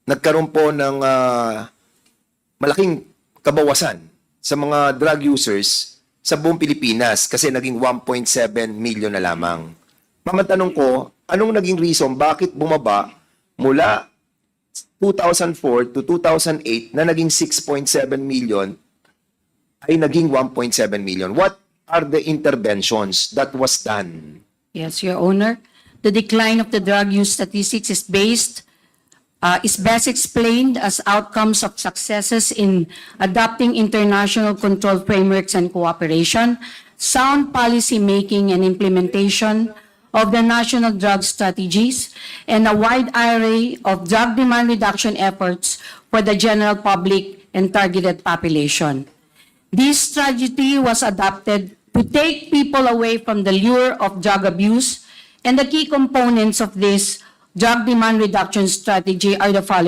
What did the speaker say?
nagkaroon po ng malaking kabawasan sa mga drug users sa buong Pilipinas kasi naging 1.7 million na lamang. Mamantanong ko, anong naging reason bakit bumaba mula 2004 to 2008 na naging 6.7 million ay naging 1.7 million? What are the interventions that was done? Yes, Your Honor. The decline of the drug use statistics is best explained as outcomes of successes in adopting international control frameworks and cooperation, sound policy making and implementation of the national drug strategies, and a wide array of drug demand reduction efforts for the general public and targeted population. This strategy was adopted to take people away from the lure of drug abuse, and the key components of this drug demand reduction strategy are the following.